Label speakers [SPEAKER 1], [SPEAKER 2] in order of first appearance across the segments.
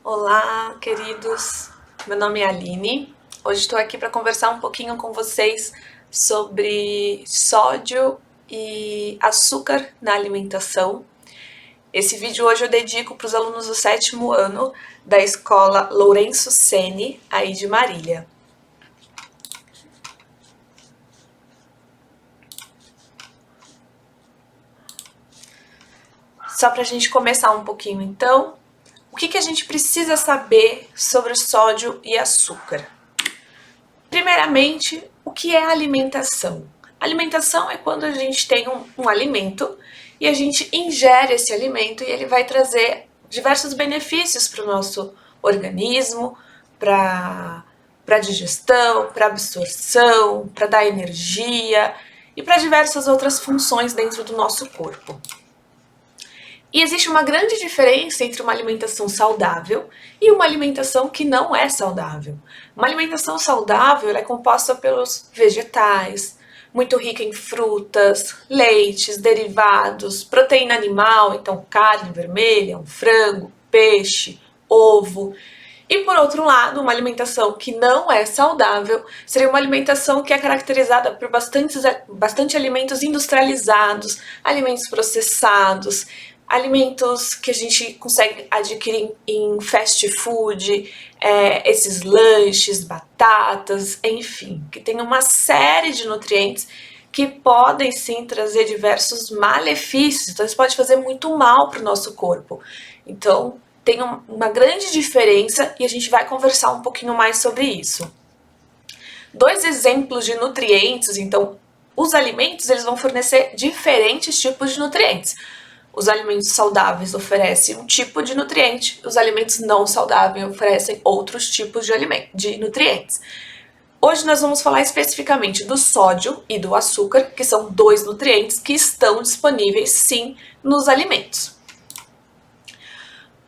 [SPEAKER 1] Olá, queridos. Meu nome é Aline. Hoje estou aqui para conversar um pouquinho com vocês sobre sódio e açúcar na alimentação. Esse vídeo hoje eu dedico para os alunos do 7º ano da escola Lourenço Ceni, aí de Marília. Só para a gente começar um pouquinho, então, o que a gente precisa saber sobre o sódio e açúcar? Primeiramente, o que é alimentação? Alimentação é quando a gente tem um alimento e a gente ingere esse alimento e ele vai trazer diversos benefícios para o nosso organismo, para a digestão, para absorção, para dar energia e para diversas outras funções dentro do nosso corpo. E existe uma grande diferença entre uma alimentação saudável e uma alimentação que não é saudável. Uma alimentação saudável é composta pelos vegetais, muito rica em frutas, leites, derivados, proteína animal, então carne vermelha, um frango, peixe, ovo. E por outro lado, uma alimentação que não é saudável seria uma alimentação que é caracterizada por bastante alimentos industrializados, alimentos processados, alimentos que a gente consegue adquirir em fast food, esses lanches, batatas, enfim, que tem uma série de nutrientes que podem sim trazer diversos malefícios, então isso pode fazer muito mal para o nosso corpo. Então, tem uma grande diferença e a gente vai conversar um pouquinho mais sobre isso. Dois exemplos de nutrientes, então, os alimentos eles vão fornecer diferentes tipos de nutrientes. Os alimentos saudáveis oferecem um tipo de nutriente, os alimentos não saudáveis oferecem outros tipos de nutrientes. Hoje nós vamos falar especificamente do sódio e do açúcar, que são dois nutrientes que estão disponíveis sim nos alimentos.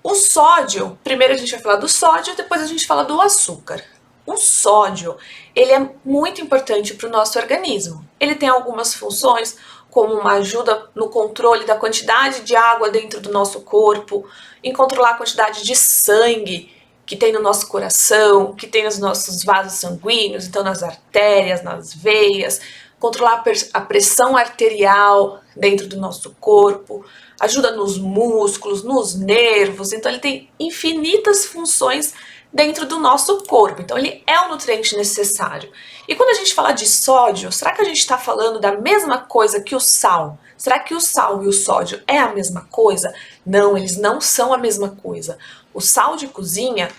[SPEAKER 1] O sódio, primeiro a gente vai falar do sódio, depois a gente fala do açúcar. O sódio, ele é muito importante para o nosso organismo. Ele tem algumas funções, como uma ajuda no controle da quantidade de água dentro do nosso corpo, em controlar a quantidade de sangue que tem no nosso coração, que tem nos nossos vasos sanguíneos, então nas artérias, nas veias, controlar a pressão arterial dentro do nosso corpo, ajuda nos músculos, nos nervos, então ele tem infinitas funções dentro do nosso corpo, então ele é um nutriente necessário. E quando a gente fala de sódio, será que a gente está falando da mesma coisa que o sal? Será que o sal e o sódio é a mesma coisa? Não, eles não são a mesma coisa. O sal de cozinha,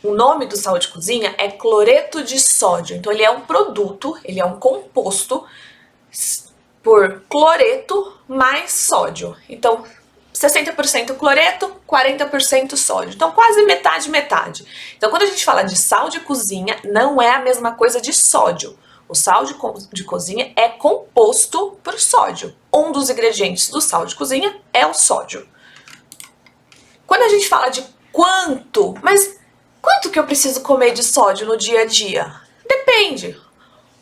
[SPEAKER 1] o nome do sal de cozinha é cloreto de sódio, então ele é um produto, ele é um composto por cloreto mais sódio. Então, 60% cloreto, 40% sódio. Então, quase metade. Então, quando a gente fala de sal de cozinha, não é a mesma coisa de sódio. O sal de cozinha é composto por sódio. Um dos ingredientes do sal de cozinha é o sódio. Quando a gente fala de quanto que eu preciso comer de sódio no dia a dia? Depende.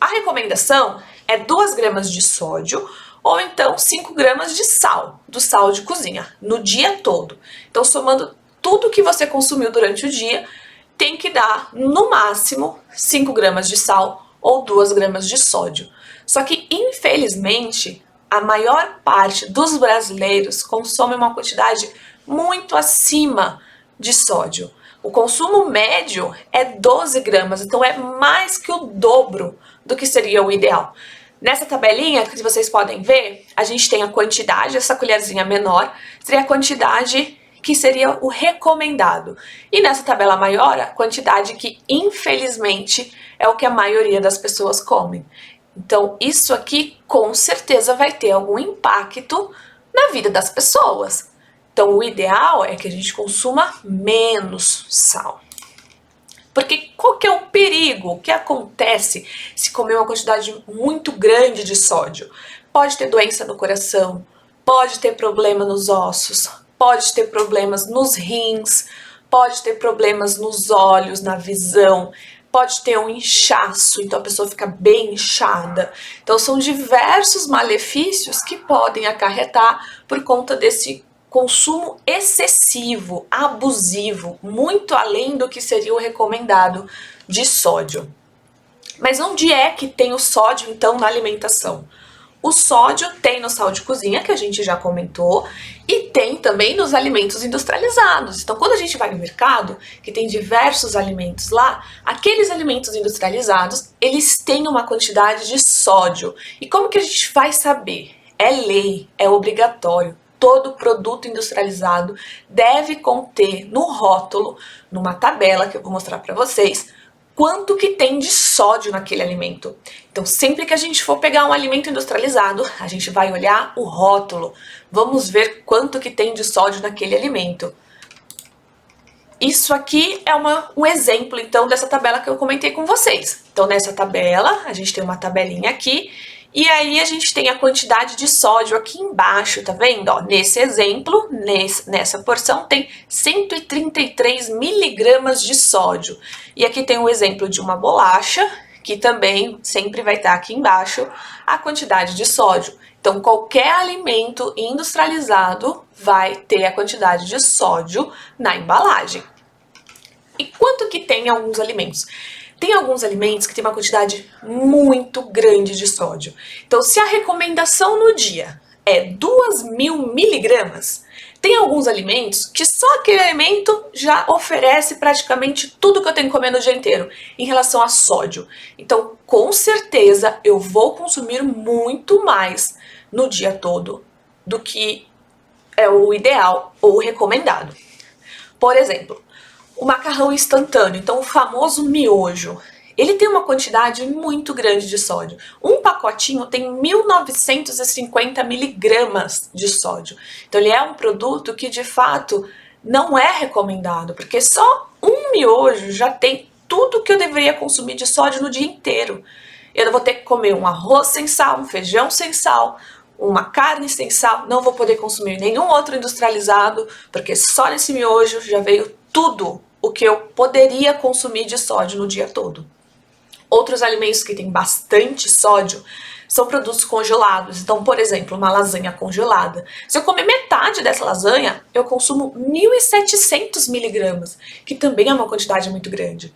[SPEAKER 1] A recomendação é 2 gramas de sódio ou então 5 gramas de sal, do sal de cozinha, no dia todo. Então, somando tudo que você consumiu durante o dia, tem que dar, no máximo, 5 gramas de sal ou 2 gramas de sódio. Só que, infelizmente, a maior parte dos brasileiros consome uma quantidade muito acima de sódio. O consumo médio é 12 gramas, então é mais que o dobro do que seria o ideal. Nessa tabelinha que vocês podem ver, a gente tem a quantidade, essa colherzinha menor, seria a quantidade que seria o recomendado. E nessa tabela maior, a quantidade que, infelizmente, é o que a maioria das pessoas comem. Então, isso aqui, com certeza, vai ter algum impacto na vida das pessoas. Então, o ideal é que a gente consuma menos sal. Porque qual que é o perigo? O que acontece se comer uma quantidade muito grande de sódio? Pode ter doença no coração, pode ter problema nos ossos, pode ter problemas nos rins, pode ter problemas nos olhos, na visão, pode ter um inchaço, então a pessoa fica bem inchada. Então são diversos malefícios que podem acarretar por conta desse consumo excessivo, abusivo, muito além do que seria o recomendado de sódio. Mas onde é que tem o sódio, então, na alimentação? O sódio tem no sal de cozinha, que a gente já comentou, e tem também nos alimentos industrializados. Então, quando a gente vai no mercado, que tem diversos alimentos lá, aqueles alimentos industrializados, eles têm uma quantidade de sódio. E como que a gente vai saber? É lei, é obrigatório. Todo produto industrializado deve conter no rótulo, numa tabela que eu vou mostrar para vocês, quanto que tem de sódio naquele alimento. Então, sempre que a gente for pegar um alimento industrializado, a gente vai olhar o rótulo. Vamos ver quanto que tem de sódio naquele alimento. Isso aqui é um exemplo, então, dessa tabela que eu comentei com vocês. Então, nessa tabela, a gente tem uma tabelinha aqui, e aí a gente tem a quantidade de sódio aqui embaixo, tá vendo? Ó, nesse exemplo, nessa porção, tem 133 miligramas de sódio. E aqui tem um exemplo de uma bolacha, que também sempre vai estar aqui embaixo a quantidade de sódio. Então, qualquer alimento industrializado vai ter a quantidade de sódio na embalagem. E quanto que tem alguns alimentos? Tem alguns alimentos que tem uma quantidade muito grande de sódio. Então, se a recomendação no dia é 2.000 miligramas, tem alguns alimentos que só aquele alimento já oferece praticamente tudo que eu tenho que comer no dia inteiro em relação a sódio. Então, com certeza, eu vou consumir muito mais no dia todo do que é o ideal ou o recomendado. Por exemplo, o macarrão instantâneo, então o famoso miojo, ele tem uma quantidade muito grande de sódio. Um pacotinho tem 1.950 miligramas de sódio. Então ele é um produto que de fato não é recomendado, porque só um miojo já tem tudo que eu deveria consumir de sódio no dia inteiro. Eu vou ter que comer um arroz sem sal, um feijão sem sal, uma carne sem sal, não vou poder consumir nenhum outro industrializado, porque só nesse miojo já veio tudo o que eu poderia consumir de sódio no dia todo. Outros alimentos que têm bastante sódio são produtos congelados. Então, por exemplo, uma lasanha congelada. Se eu comer metade dessa lasanha, eu consumo 1.700 miligramas, que também é uma quantidade muito grande.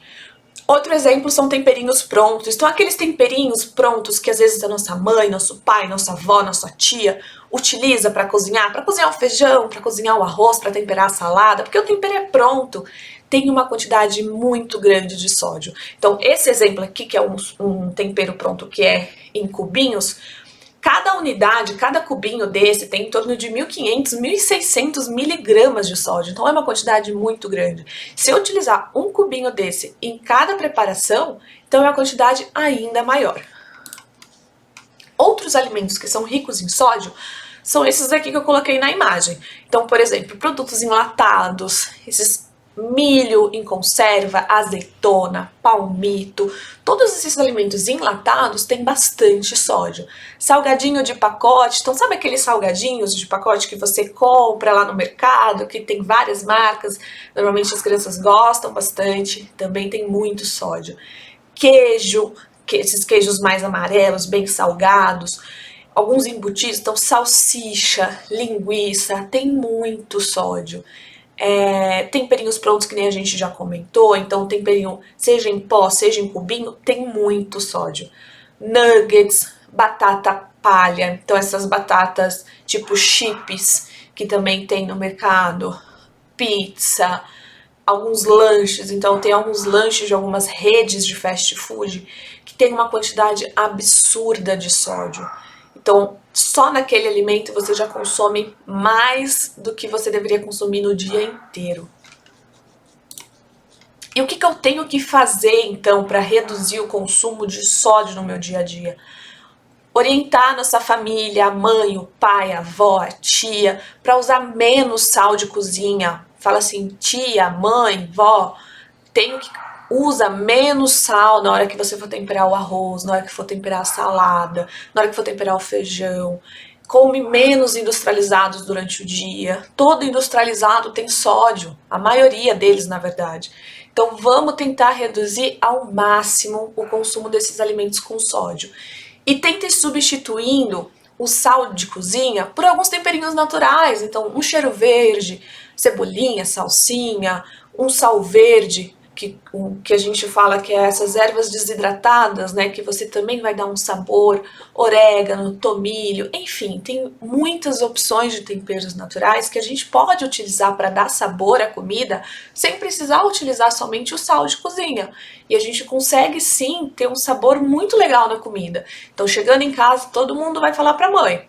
[SPEAKER 1] Outro exemplo são temperinhos prontos. Então, aqueles temperinhos prontos que às vezes a nossa mãe, nosso pai, nossa avó, nossa tia utiliza para cozinhar o feijão, para cozinhar o arroz, para temperar a salada, porque o tempero é pronto, tem uma quantidade muito grande de sódio. Então, esse exemplo aqui, que é um tempero pronto que é em cubinhos, cada unidade, cada cubinho desse tem em torno de 1.500, 1.600 miligramas de sódio. Então é uma quantidade muito grande. Se eu utilizar um cubinho desse em cada preparação, então é uma quantidade ainda maior. Outros alimentos que são ricos em sódio são esses aqui que eu coloquei na imagem. Então, por exemplo, produtos enlatados, esses milho em conserva, azeitona, palmito, todos esses alimentos enlatados têm bastante sódio. Salgadinho de pacote, então sabe aqueles salgadinhos de pacote que você compra lá no mercado, que tem várias marcas, normalmente as crianças gostam bastante, também tem muito sódio. Queijo, esses queijos mais amarelos, bem salgados, alguns embutidos, então salsicha, linguiça, tem muito sódio. Temperinhos prontos que nem a gente já comentou, então temperinho seja em pó, seja em cubinho, tem muito sódio. Nuggets, batata palha, então essas batatas tipo chips que também tem no mercado, pizza, alguns lanches, então tem alguns lanches de algumas redes de fast food que tem uma quantidade absurda de sódio. Então, só naquele alimento você já consome mais do que você deveria consumir no dia inteiro. E o que eu tenho que fazer, então, para reduzir o consumo de sódio no meu dia a dia? Orientar a nossa família, a mãe, o pai, a avó, a tia, para usar menos sal de cozinha. Fala assim, tia, mãe, vó, usa menos sal na hora que você for temperar o arroz, na hora que for temperar a salada, na hora que for temperar o feijão. Come menos industrializados durante o dia. Todo industrializado tem sódio, a maioria deles, na verdade. Então vamos tentar reduzir ao máximo o consumo desses alimentos com sódio. E tente substituindo o sal de cozinha por alguns temperinhos naturais. Então, um cheiro verde, cebolinha, salsinha, um sal verde, que a gente fala que é essas ervas desidratadas, né, que você também vai dar um sabor, orégano, tomilho, enfim, tem muitas opções de temperos naturais que a gente pode utilizar para dar sabor à comida sem precisar utilizar somente o sal de cozinha. E a gente consegue sim ter um sabor muito legal na comida. Então, chegando em casa, todo mundo vai falar para mãe,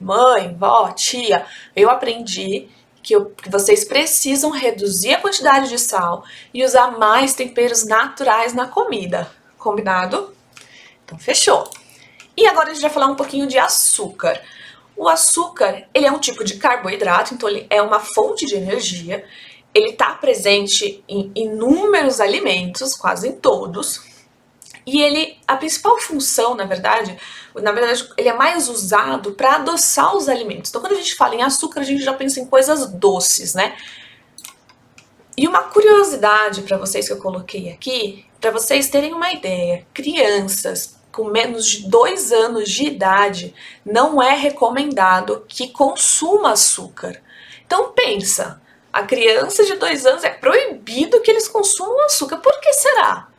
[SPEAKER 1] vó, tia, eu aprendi que vocês precisam reduzir a quantidade de sal e usar mais temperos naturais na comida. Combinado? Então, fechou. E agora a gente vai falar um pouquinho de açúcar. O açúcar, ele é um tipo de carboidrato, então ele é uma fonte de energia. Ele está presente em inúmeros alimentos, quase em todos. E a principal função, na verdade, ele é mais usado para adoçar os alimentos. Então, quando a gente fala em açúcar, a gente já pensa em coisas doces, né? E uma curiosidade para vocês que eu coloquei aqui, para vocês terem uma ideia, crianças com menos de 2 anos de idade não é recomendado que consuma açúcar. Então pensa, a criança de 2 anos é proibido que eles consumam açúcar. Por que será?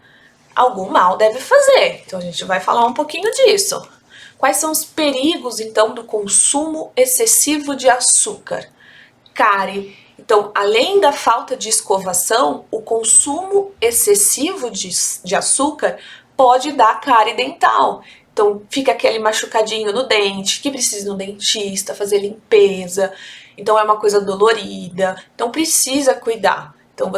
[SPEAKER 1] Algum mal deve fazer. Então a gente vai falar um pouquinho disso. Quais são os perigos, então, do consumo excessivo de açúcar? Cárie. Então, além da falta de escovação, o consumo excessivo de açúcar pode dar cárie dental. Então, fica aquele machucadinho no dente, que precisa ir no dentista, fazer limpeza. Então, é uma coisa dolorida. Então, precisa cuidar. Então,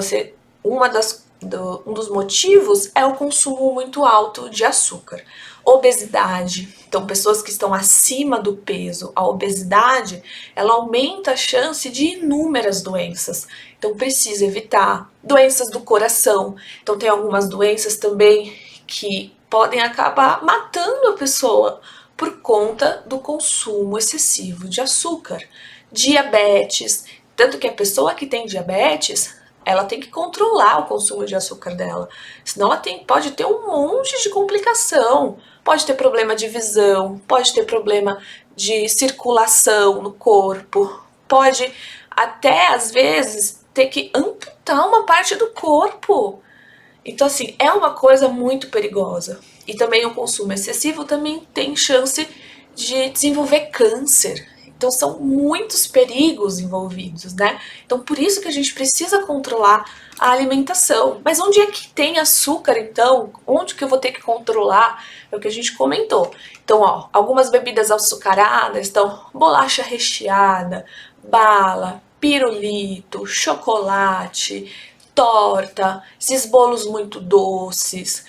[SPEAKER 1] um dos motivos é o consumo muito alto de açúcar. Obesidade, então pessoas que estão acima do peso, a obesidade, ela aumenta a chance de inúmeras doenças, então precisa evitar. Doenças do coração, então tem algumas doenças também que podem acabar matando a pessoa por conta do consumo excessivo de açúcar. Diabetes, tanto que a pessoa que tem diabetes, ela tem que controlar o consumo de açúcar dela, senão ela pode ter um monte de complicação, pode ter problema de visão, pode ter problema de circulação no corpo, pode até às vezes ter que amputar uma parte do corpo. Então assim, é uma coisa muito perigosa. E também o consumo excessivo também tem chance de desenvolver câncer. Então são muitos perigos envolvidos, né? Então por isso que a gente precisa controlar a alimentação. Mas onde é que tem açúcar, então? Onde que eu vou ter que controlar? É o que a gente comentou. Então, ó, algumas bebidas açucaradas, então bolacha recheada, bala, pirulito, chocolate, torta, esses bolos muito doces,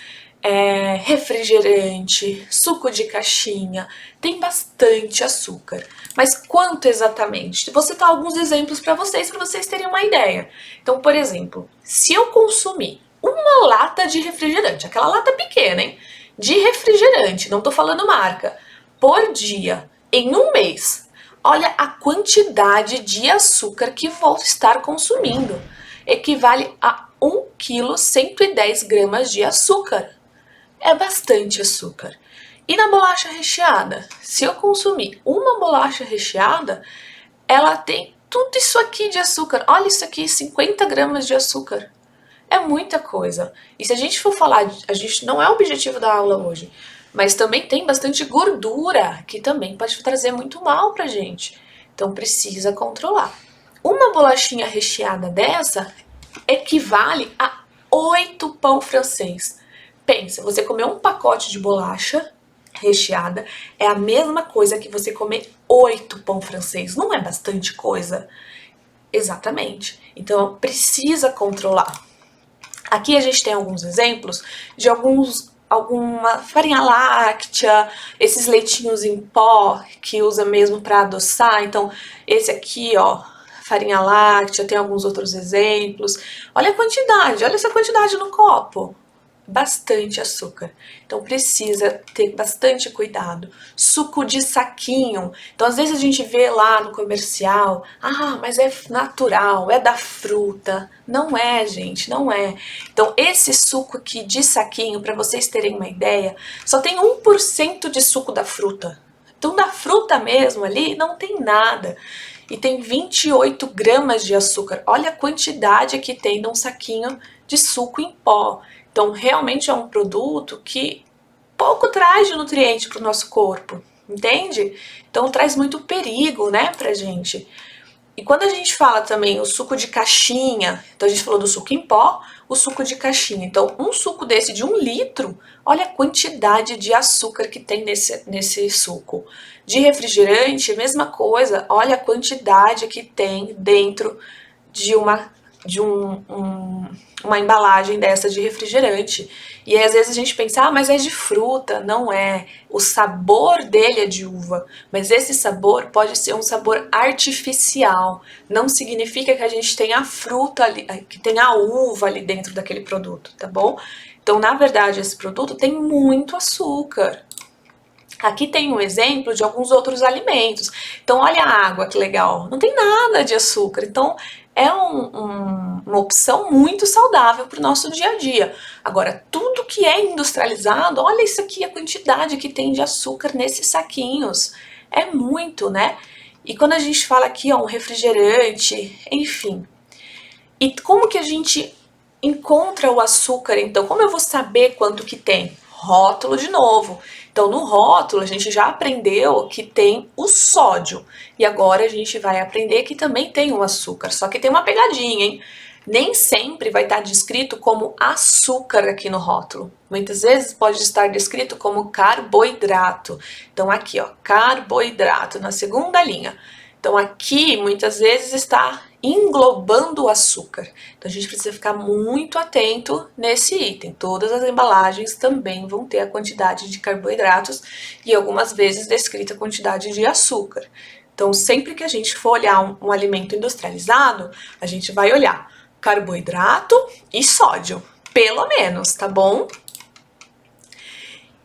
[SPEAKER 1] refrigerante, suco de caixinha, tem bastante açúcar. Mas quanto exatamente? Vou citar alguns exemplos para vocês terem uma ideia. Então, por exemplo, se eu consumir uma lata de refrigerante, aquela lata pequena, hein? De refrigerante, não tô falando marca, por dia, em um mês, olha a quantidade de açúcar que vou estar consumindo. Equivale a 1 kg 110 gramas de açúcar. É bastante açúcar. E na bolacha recheada? Se eu consumir uma bolacha recheada, ela tem tudo isso aqui de açúcar. Olha isso aqui, 50 gramas de açúcar. É muita coisa. E se a gente for falar, a gente não é o objetivo da aula hoje, mas também tem bastante gordura, que também pode trazer muito mal pra gente. Então precisa controlar. Uma bolachinha recheada dessa equivale a 8 pão francês. Pensa, você comer um pacote de bolacha recheada é a mesma coisa que você comer 8 pão francês. Não é bastante coisa? Exatamente. Então precisa controlar. Aqui a gente tem alguns exemplos de alguma farinha láctea, esses leitinhos em pó que usa mesmo para adoçar. Então esse aqui, ó, farinha láctea, tem alguns outros exemplos. Olha a quantidade, olha essa quantidade no copo. Bastante açúcar, então precisa ter bastante cuidado. Suco de saquinho, então às vezes a gente vê lá no comercial, mas é natural, é da fruta. Não é, gente, não é. Então esse suco aqui de saquinho, para vocês terem uma ideia, só tem 1% de suco da fruta. Então, da fruta mesmo ali, não tem nada. E tem 28 gramas de açúcar. Olha a quantidade que tem num saquinho de suco em pó. Então, realmente é um produto que pouco traz de nutriente para o nosso corpo, entende? Então, traz muito perigo, né, pra gente. E quando a gente fala também o suco de caixinha, então a gente falou do suco em pó, o suco de caixinha. Então, um suco desse de 1 litro, olha a quantidade de açúcar que tem nesse suco. De refrigerante, mesma coisa, olha a quantidade que tem dentro de uma embalagem dessa de refrigerante. E aí, às vezes a gente pensa, ah, mas é de fruta. Não é. O sabor dele é de uva. Mas esse sabor pode ser um sabor artificial. Não significa que a gente tenha a fruta ali, que tenha a uva ali dentro daquele produto, tá bom? Então, na verdade, esse produto tem muito açúcar. Aqui tem um exemplo de alguns outros alimentos. Então, olha a água, que legal. Não tem nada de açúcar. Então, é uma opção muito saudável para o nosso dia a dia. Agora, tudo que é industrializado, olha isso aqui, a quantidade que tem de açúcar nesses saquinhos. É muito, né? E quando a gente fala aqui, ó, um refrigerante, enfim. E como que a gente encontra o açúcar, então? Como eu vou saber quanto que tem? Rótulo de novo. Então, no rótulo, a gente já aprendeu que tem o sódio. E agora a gente vai aprender que também tem o açúcar. Só que tem uma pegadinha, hein? Nem sempre vai estar descrito como açúcar aqui no rótulo. Muitas vezes pode estar descrito como carboidrato. Então, aqui, ó, carboidrato, na segunda linha. Então, aqui, muitas vezes está englobando o açúcar. Então, a gente precisa ficar muito atento nesse item. Todas as embalagens também vão ter a quantidade de carboidratos e algumas vezes descrita a quantidade de açúcar. Então, sempre que a gente for olhar um alimento industrializado, a gente vai olhar carboidrato e sódio, pelo menos, tá bom?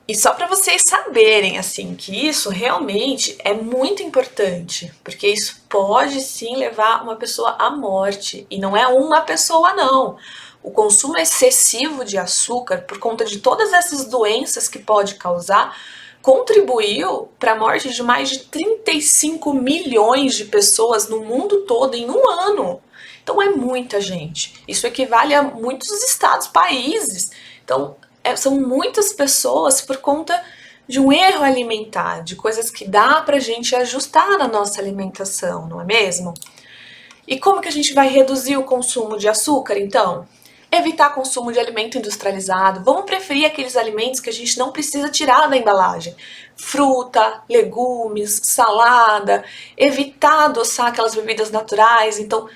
[SPEAKER 1] E só para vocês saberem, assim, que isso realmente é muito importante, porque isso pode sim levar uma pessoa à morte, e não é uma pessoa não. O consumo excessivo de açúcar, por conta de todas essas doenças que pode causar, contribuiu para a morte de mais de 35 milhões de pessoas no mundo todo em um ano. Então é muita gente. Isso equivale a muitos estados, países. Então, são muitas pessoas por conta de um erro alimentar, de coisas que dá pra gente ajustar na nossa alimentação, não é mesmo? E como que a gente vai reduzir o consumo de açúcar, então? Evitar consumo de alimento industrializado. Vamos preferir aqueles alimentos que a gente não precisa tirar da embalagem. Fruta, legumes, salada. Evitar adoçar aquelas bebidas naturais. Então,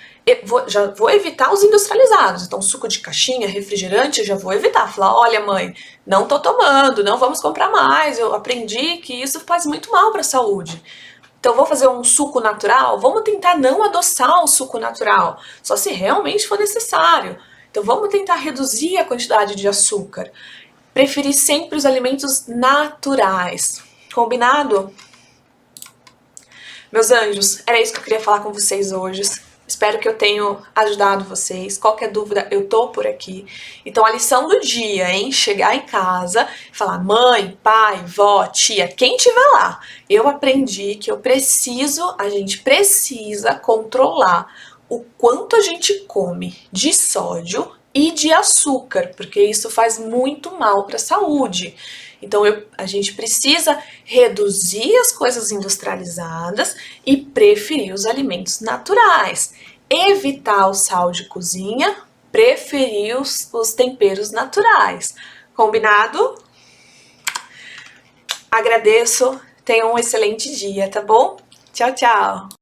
[SPEAKER 1] já vou evitar os industrializados. Então, suco de caixinha, refrigerante, já vou evitar. Falar, olha mãe, não tô tomando, não vamos comprar mais. Eu aprendi que isso faz muito mal para a saúde. Então, vou fazer um suco natural? Vamos tentar não adoçar o suco natural, só se realmente for necessário. Então, vamos tentar reduzir a quantidade de açúcar. Preferir sempre os alimentos naturais. Combinado? Meus anjos, era isso que eu queria falar com vocês hoje. Espero que eu tenha ajudado vocês. Qualquer dúvida, eu tô por aqui. Então, a lição do dia, hein? Chegar em casa e falar, mãe, pai, vó, tia, quem tiver lá. Eu aprendi que a gente precisa controlar o quanto a gente come de sódio e de açúcar, porque isso faz muito mal para a saúde. Então, a gente precisa reduzir as coisas industrializadas e preferir os alimentos naturais. Evitar o sal de cozinha, preferir os temperos naturais. Combinado? Agradeço, tenha um excelente dia, tá bom? Tchau, tchau!